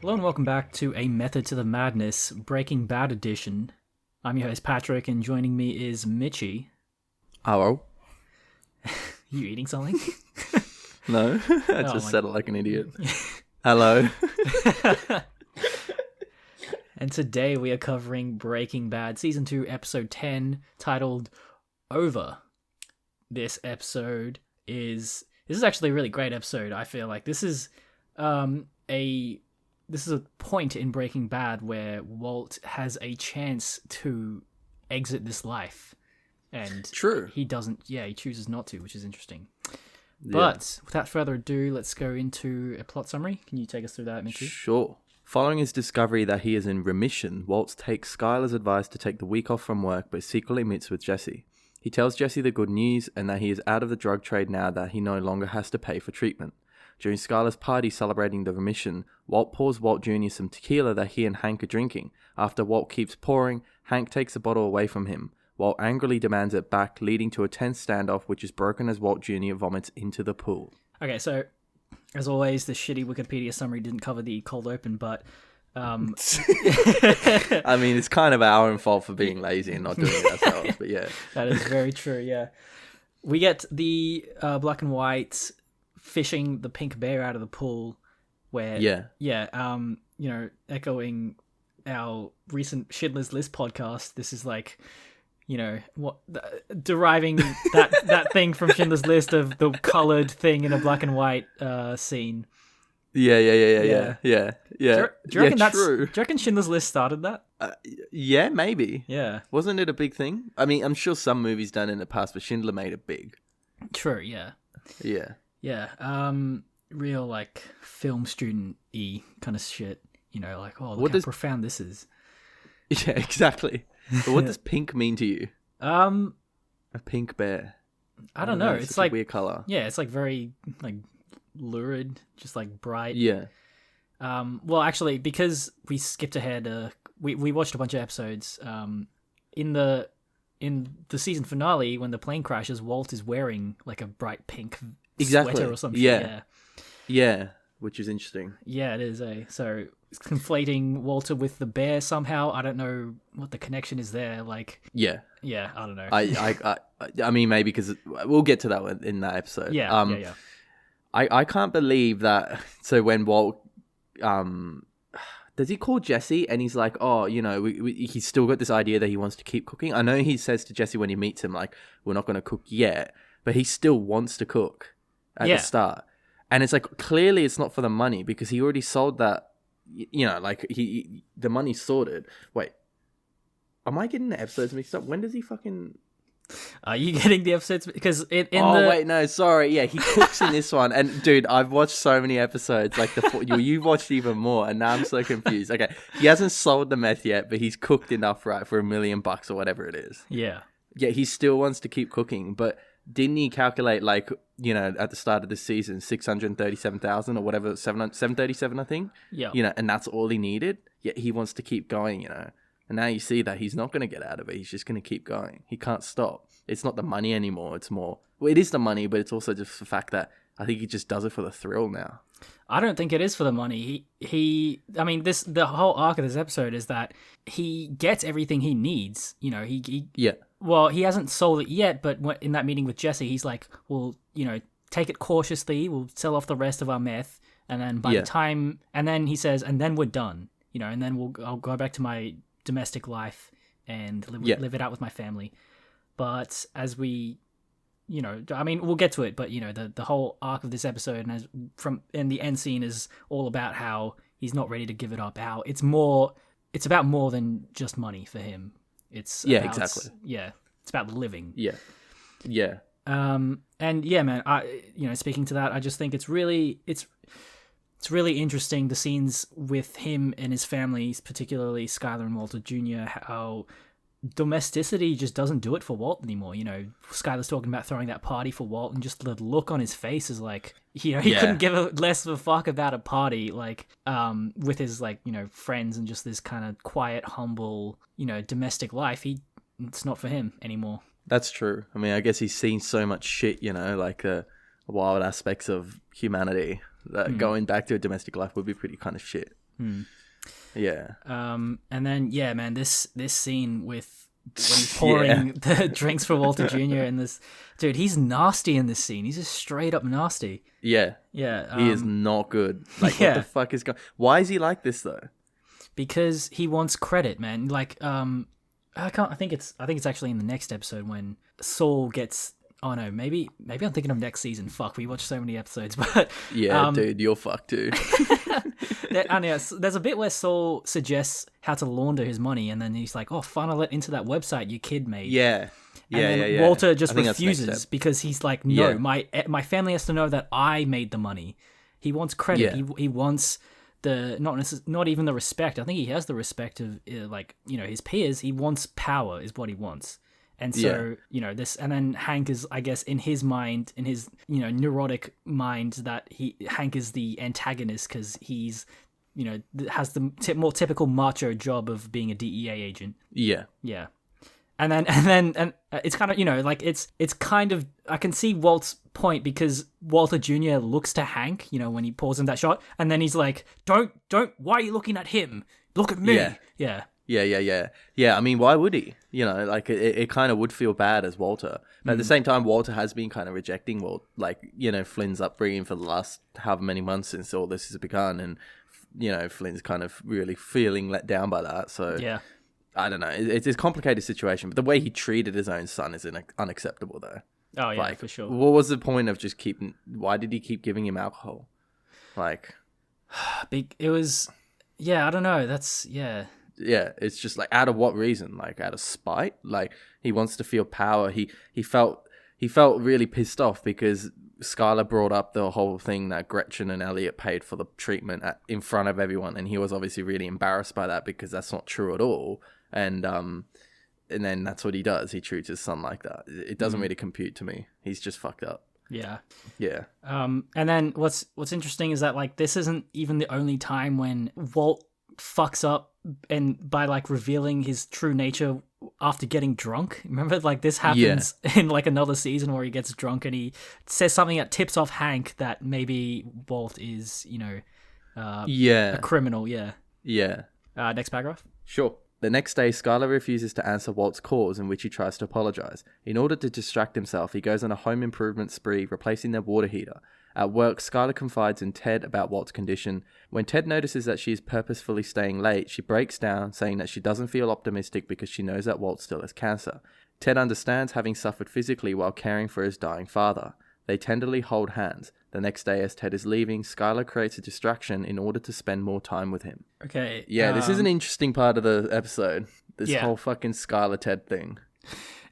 Hello and welcome back to A Method to the Madness, Breaking Bad edition. I'm your host Patrick, and joining me is Mitchie. Hello. You eating something? No, I just said it like an idiot. Hello. And today we are covering Breaking Bad Season 2, Episode 10, titled Over. This episode is actually a really great episode, I feel like. This is a point in Breaking Bad where Walt has a chance to exit this life. And True. He doesn't, he chooses not to, which is interesting. Yeah. But without further ado, let's go into a plot summary. Can you take us through that, Mitchie? Sure. Following his discovery that he is in remission, Walt takes Skyler's advice to take the week off from work but secretly meets with Jesse. He tells Jesse the good news and that he is out of the drug trade now that he no longer has to pay for treatment. During Skyler's party celebrating the remission, Walt pours Walt Jr. some tequila that he and Hank are drinking. After Walt keeps pouring, Hank takes the bottle away from him. Walt angrily demands it back, leading to a tense standoff which is broken as Walt Jr. vomits into the pool. Okay, so, as always, the shitty Wikipedia summary didn't cover the cold open, but... I mean, it's kind of our own fault for being lazy and not doing it ourselves, but yeah. That is very true, yeah. We get the black and white fishing the pink bear out of the pool, where... echoing our recent Schindler's List podcast, this is like... deriving that thing from Schindler's List of the colored thing in a black and white scene. Yeah. Do you reckon true. Do you reckon Schindler's List started that? Yeah, maybe. Yeah. Wasn't it a big thing? I mean, I'm sure some movies done in the past, but Schindler made it big. True, yeah. Yeah. Yeah. Real, like, film student-y kind of shit. Like, oh, look how profound this is. Yeah, exactly. But what does pink mean to you? A pink bear. I don't know. It's like a weird color. Yeah, it's like very like lurid, just like bright. Yeah. Well, actually, because we skipped ahead, we watched a bunch of episodes. In the season finale, when the plane crashes, Walt is wearing like a bright pink sweater or something. Yeah, which is interesting. Yeah, it is. So conflating Walter with the bear somehow. I don't know what the connection is there. Like, yeah, I don't know. I mean, maybe because we'll get to that one in that episode. Yeah. I can't believe that. So when Walt, does he call Jesse and he's like, oh, he's still got this idea that he wants to keep cooking. I know he says to Jesse when he meets him, like, we're not going to cook yet, but he still wants to cook at the start. And it's like, clearly it's not for the money because he already sold that. Like the money's sorted. Wait, am I getting the episodes mixed up? When does he fucking? Are you getting the episodes? Because wait, no, sorry. Yeah, he cooks in this one, and dude, I've watched so many episodes. Like you watched even more, and now I'm so confused. Okay, he hasn't sold the meth yet, but he's cooked enough, right, for $1 million or whatever it is. Yeah. He still wants to keep cooking, but didn't he calculate like at the start of the season 637,000 or whatever, 737 I think. Yeah. And that's all he needed. Yet he wants to keep going. And now you see that he's not going to get out of it. He's just going to keep going. He can't stop. It's not the money anymore. It's more. Well, it is the money, but it's also just the fact that I think he just does it for the thrill now. I don't think it is for the money. The whole arc of this episode is that he gets everything he needs. Well, he hasn't sold it yet, but in that meeting with Jesse, he's like, well, take it cautiously. We'll sell off the rest of our meth. And then by the time, and then he says, and then we're done, and then I'll go back to my domestic life and live it out with my family. But as we, we'll get to it, but, the whole arc of this episode and the end scene is all about how he's not ready to give it up. How it's about more than just money for him. It's exactly. It's about living. Yeah. And yeah, man, speaking to that, I just think it's really interesting, the scenes with him and his family, particularly Skyler and Walter Jr., how domesticity just doesn't do it for Walt anymore. Skyler's talking about throwing that party for Walt, and just the look on his face is like, he couldn't give less of a fuck about a party, like, with his, like, friends and just this kind of quiet, humble, domestic life. It's not for him anymore. That's true. I mean, I guess he's seen so much shit, like wild aspects of humanity that going back to a domestic life would be pretty kind of shit. Yeah. And then man, this scene with when he's pouring the drinks for Walter Jr. and this dude, he's nasty in this scene. He's just straight up nasty. Yeah. Yeah. He is not good. Like, what the fuck is going? Why is he like this though? Because he wants credit, man. Like, I think it's actually in the next episode when Saul gets. Oh no, maybe I'm thinking of next season. Fuck, we watched so many episodes, but dude, you're fucked too. There's a bit where Saul suggests how to launder his money, and then he's like, "Oh, funnel it into that website your kid made." Yeah. And then Walter just refuses because he's like, "No, my family has to know that I made the money." He wants credit. Yeah. He wants not even the respect. I think he has the respect of his peers. He wants power, is what he wants. And so, this, and then Hank is, I guess, in his mind, in his, neurotic mind, that Hank is the antagonist because he's, has the more typical macho job of being a DEA agent. Yeah. Yeah. And then it's kind of, it's kind of, I can see Walt's point because Walter Jr. looks to Hank, when he pours him that shot. And then he's like, don't, why are you looking at him? Look at me. Yeah. Yeah, I mean, why would he? It kind of would feel bad as Walter. But at the same time, Walter has been kind of rejecting Flynn's upbringing for the last however many months since all this has begun. And, Flynn's kind of really feeling let down by that. So, yeah. I don't know. It's a complicated situation. But the way he treated his own son is unacceptable, though. Oh, yeah, for sure. What was the point of just why did he keep giving him alcohol? It was, I don't know. That's, Yeah, it's just out of what reason? Out of spite? He wants to feel power. He felt really pissed off because Skyler brought up the whole thing that Gretchen and Elliot paid for the treatment in front of everyone, and he was obviously really embarrassed by that because that's not true at all. And then that's what he does. He treats his son like that. It doesn't really compute to me. He's just fucked up. Yeah. Yeah. And then what's interesting is that this isn't even the only time when Walt fucks up and by revealing his true nature after getting drunk. Remember, this happens in another season where he gets drunk and he says something that tips off Hank that maybe Walt is, a criminal. Yeah. Yeah. Next paragraph. Sure. The next day, Skyler refuses to answer Walt's calls, in which he tries to apologize. In order to distract himself, he goes on a home improvement spree, replacing their water heater. At work, Skyler confides in Ted about Walt's condition. When Ted notices that she is purposefully staying late, she breaks down, saying that she doesn't feel optimistic because she knows that Walt still has cancer. Ted understands having suffered physically while caring for his dying father. They tenderly hold hands. The next day, as Ted is leaving, Skyler creates a distraction in order to spend more time with him. Okay. Yeah, this is an interesting part of the episode. This whole fucking Skyler Ted thing.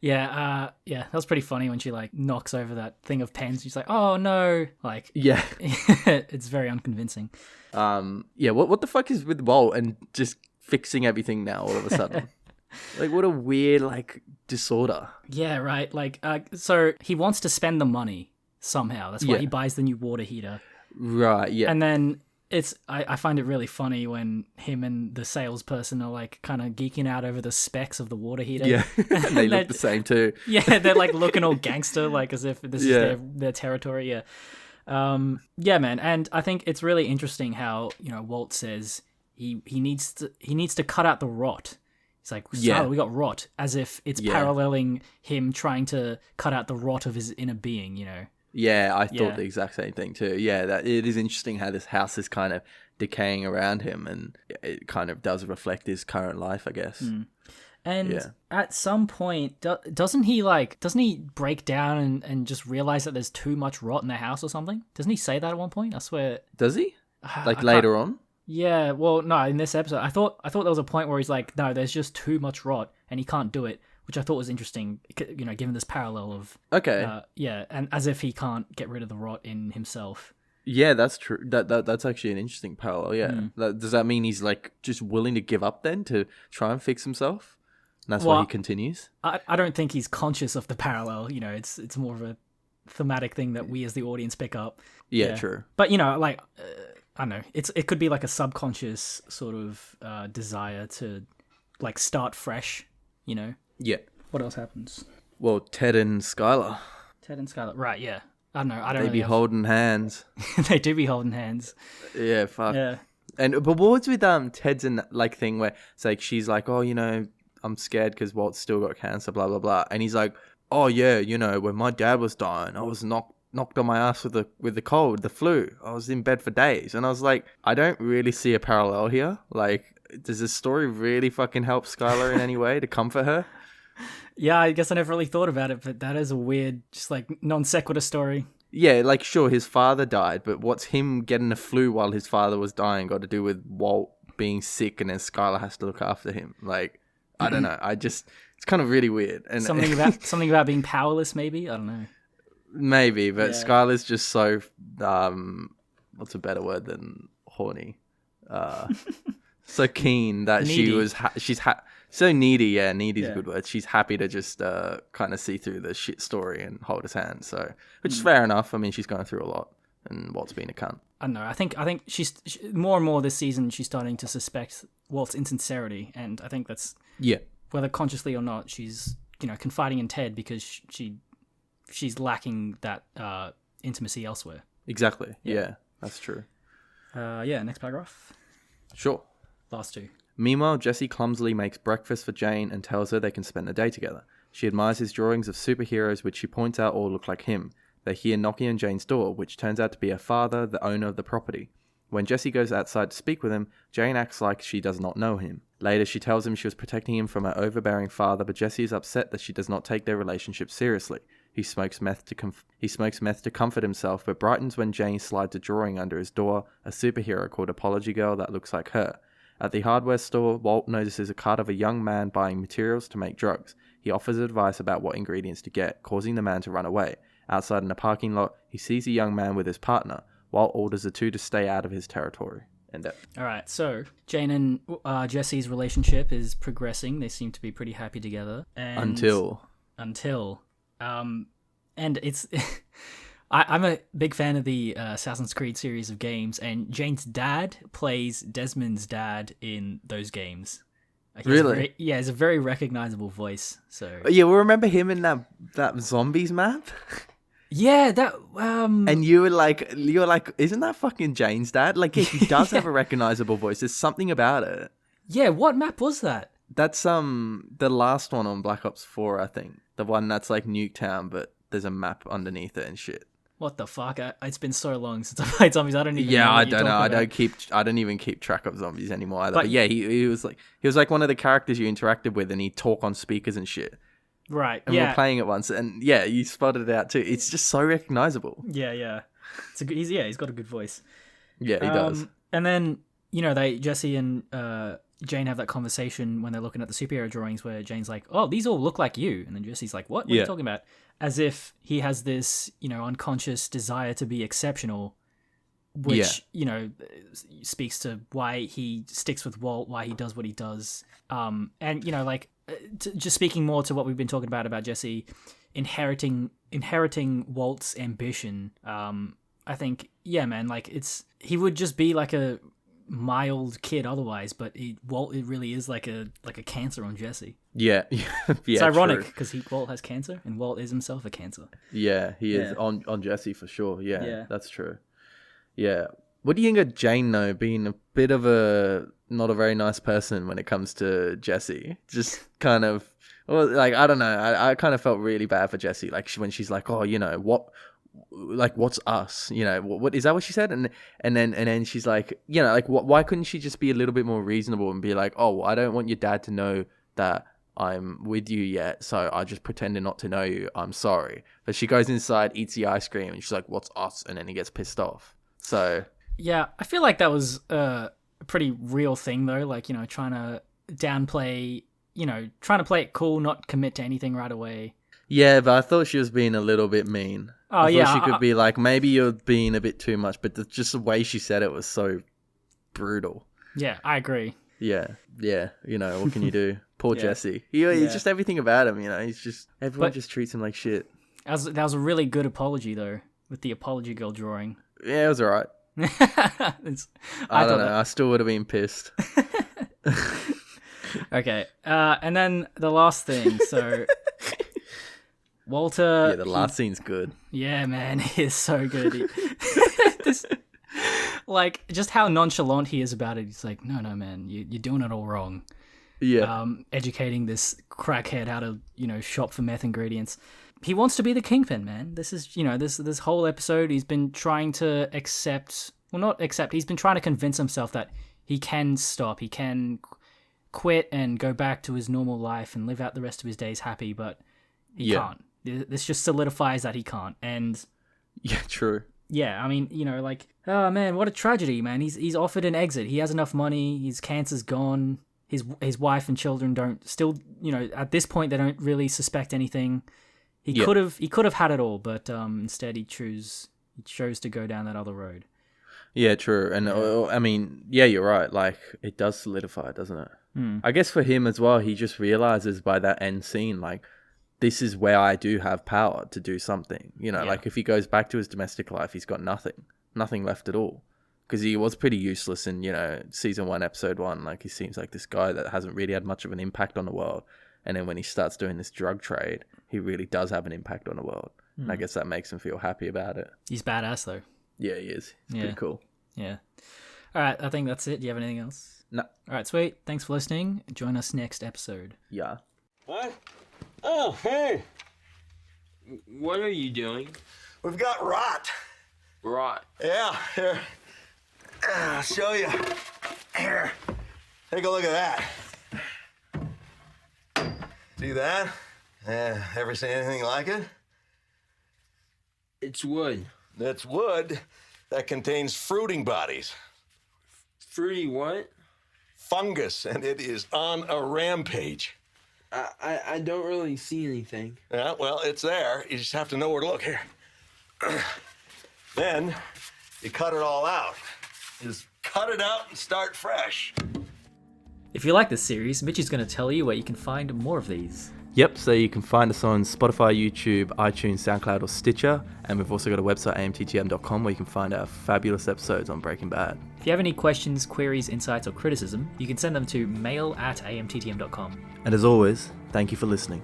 Yeah, that was pretty funny when she knocks over that thing of pens. She's like, "Oh no!" Yeah, it's very unconvincing. What the fuck is with Walt and just fixing everything now all of a sudden? What a weird disorder. Yeah, right. So he wants to spend the money somehow. That's why he buys the new water heater. Right. Yeah. And then I find it really funny when him and the salesperson are kind of geeking out over the specs of the water heater. Yeah, and they look the same too. Yeah, they're looking all gangster, as if this is their territory. Yeah, man. And I think it's really interesting how Walt says he needs to cut out the rot. He's like, we got rot, as if it's paralleling him trying to cut out the rot of his inner being. Yeah, I thought the exact same thing too. Yeah, that it is interesting how this house is kind of decaying around him, and it kind of does reflect his current life, I guess. And at some point, doesn't he break down and just realize that there's too much rot in the house or something? Doesn't he say that at one point? I swear. Does he? Later on? Yeah. Well, no. In this episode, I thought there was a point where he's like, no, there's just too much rot, and he can't do it. Which I thought was interesting, given this parallel of... Okay. And as if he can't get rid of the rot in himself. Yeah, that's true. That's actually an interesting parallel, yeah. Does that mean he's, just willing to give up then to try and fix himself? And that's why he continues? I don't think he's conscious of the parallel. It's more of a thematic thing that we as the audience pick up. Yeah, true. But, I don't know. It could be a subconscious sort of desire to, start fresh, Yeah. What else happens? Well, Ted and Skyler. Right, yeah. I don't know. They be holding hands. They do be holding hands. Yeah, fuck. Yeah. But what's with Ted's and like thing where it's like she's like, oh, I'm scared because Walt's still got cancer, blah blah blah, and he's like, oh yeah, when my dad was dying, I was knocked on my ass with the cold, the flu. I was in bed for days, and I was like, I don't really see a parallel here. Like, does this story really fucking help Skyler in any way to comfort her? Yeah, I guess I never really thought about it, but that is a weird, just like non sequitur story. Yeah, like sure, his father died, but what's him getting the flu while his father was dying got to do with Walt being sick and then Skyler has to look after him? Like, I don't know. It's kind of really weird. And something about being powerless, maybe? I don't know. Maybe, but yeah. Skyler's just so what's a better word than horny? So keen that needy. she's so needy. Yeah, needy is a good word. She's happy to just kind of see through the shit story and hold his hand. So, which is fair enough. I mean, she's going through a lot, and Walt's being a cunt. I don't know. I think she's more and more this season. She's starting to suspect Walt's insincerity, and I think that's whether consciously or not, she's confiding in Ted because she's lacking that intimacy elsewhere. Exactly. Yeah, that's true. Next paragraph. Sure. Last two. Meanwhile, Jesse clumsily makes breakfast for Jane and tells her they can spend the day together. She admires his drawings of superheroes, which she points out all look like him. They hear knocking on Jane's door, which turns out to be her father, the owner of the property. When Jesse goes outside to speak with him, Jane acts like she does not know him. Later, she tells him she was protecting him from her overbearing father, but Jesse is upset that she does not take their relationship seriously. He smokes meth to comfort himself, but brightens when Jane slides a drawing under his door, a superhero called Apology Girl that looks like her. At the hardware store, Walt notices a cart of a young man buying materials to make drugs. He offers advice about what ingredients to get, causing the man to run away. Outside in a parking lot, he sees a young man with his partner. Walt orders the two to stay out of his territory. Alright, so Jane and Jesse's relationship is progressing. They seem to be pretty happy together. Until. And it's... I'm a big fan of the Assassin's Creed series of games, and Jane's dad plays Desmond's dad in those games. Really? He has a very recognizable voice. So yeah, we remember him in that zombies map. Yeah, that. And you were like, isn't that fucking Jane's dad? Like, yeah, he does have a recognizable voice. There's something about it. Yeah, what map was that? That's the last one on Black Ops 4, I think. The one that's like Nuketown, but there's a map underneath it and shit. What the fuck? It's been so long since I played zombies. I don't even. Yeah, know I don't know. I don't even keep track of zombies anymore either. But yeah, he was like one of the characters you interacted with, and he'd talk on speakers and shit. Right. And we were playing it once, and yeah, you spotted it out too. It's just so recognizable. Yeah. He's got a good voice. Yeah, he does. And then Jesse and Jane have that conversation when they're looking at the superhero drawings, where Jane's like, "Oh, these all look like you," and then Jesse's like, "What? What are you talking about?" As if he has this, unconscious desire to be exceptional, which, speaks to why he sticks with Walt, why he does what he does. And, just speaking more to what we've been talking about Jesse inheriting Walt's ambition. I think, yeah, man, he would just be like a mild kid otherwise, but Walt, it really is like a cancer on Jesse. Yeah. It's ironic because Walt has cancer and Walt is himself a cancer. Yeah, he is on Jesse for sure. Yeah, that's true. Yeah. What do you think of Jane though, being a bit of not a very nice person when it comes to Jesse? Just kind of, I don't know. I kind of felt really bad for Jesse. Like when she's like, oh, what's us? What is that what she said? And then she's like, why couldn't she just be a little bit more reasonable and be like, oh, I don't want your dad to know that I'm with you yet, so I just pretended not to know you. I'm sorry. But she goes inside, eats the ice cream, and she's like, what's us? And then he gets pissed off. So yeah, I feel like that was a pretty real thing though. Like, trying to downplay, trying to play it cool, not commit to anything right away. Yeah, but I thought she was being a little bit mean. Oh, I thought she could be like, maybe you're being a bit too much, but just the way she said it was so brutal. Yeah, I agree. Yeah. What can you do? Poor Jesse. He's just everything about him. He's just everyone just treats him like shit. That was a really good apology though, with the Apology Girl drawing. Yeah, it was alright. I don't know. I still would have been pissed. Okay, and then the last thing. So Walter. Yeah, the last scene's good. Yeah, man, it's so good. Like, just how nonchalant he is about it. He's like, no, man, you're doing it all wrong. Yeah. Educating this crackhead how to, shop for meth ingredients. He wants to be the kingpin, man. This is, this whole episode, he's been trying to he's been trying to convince himself that he can stop, he can quit and go back to his normal life and live out the rest of his days happy, but he can't. This just solidifies that he can't. And yeah, true. Yeah, I mean, oh man, what a tragedy, man. He's offered an exit. He has enough money. His cancer's gone. His wife and children at this point they don't really suspect anything. He could have had it all, but instead he chose to go down that other road. Yeah, true. And I mean, yeah, you're right. Like, it does solidify, doesn't it? I guess for him as well, he just realizes by that end scene, like, this is where I do have power to do something. Like if he goes back to his domestic life, he's got nothing left at all. Because he was pretty useless in, season 1, episode 1. Like, he seems like this guy that hasn't really had much of an impact on the world. And then when he starts doing this drug trade, he really does have an impact on the world. And I guess that makes him feel happy about it. He's badass, though. Yeah, he is. He's pretty cool. Yeah. All right, I think that's it. Do you have anything else? No. All right, sweet. Thanks for listening. Join us next episode. Yeah. What? Oh, hey. What are you doing? We've got rot. Rot? Yeah, here. I'll show you. Here. Take a look at that. See that? Ever seen anything like it? It's wood. It's wood that contains fruiting bodies. Fruity what? Fungus, and it is on a rampage. I don't really see anything. Yeah, well, it's there. You just have to know where to look. Here. Then you cut it all out. Just cut it out and start fresh. If you like this series, Mitchie's going to tell you where you can find more of these. Yep, so you can find us on Spotify, YouTube, iTunes, SoundCloud, or Stitcher. And we've also got a website, amttm.com, where you can find our fabulous episodes on Breaking Bad. If you have any questions, queries, insights, or criticism, you can send them to mail@amttm.com. And as always, thank you for listening.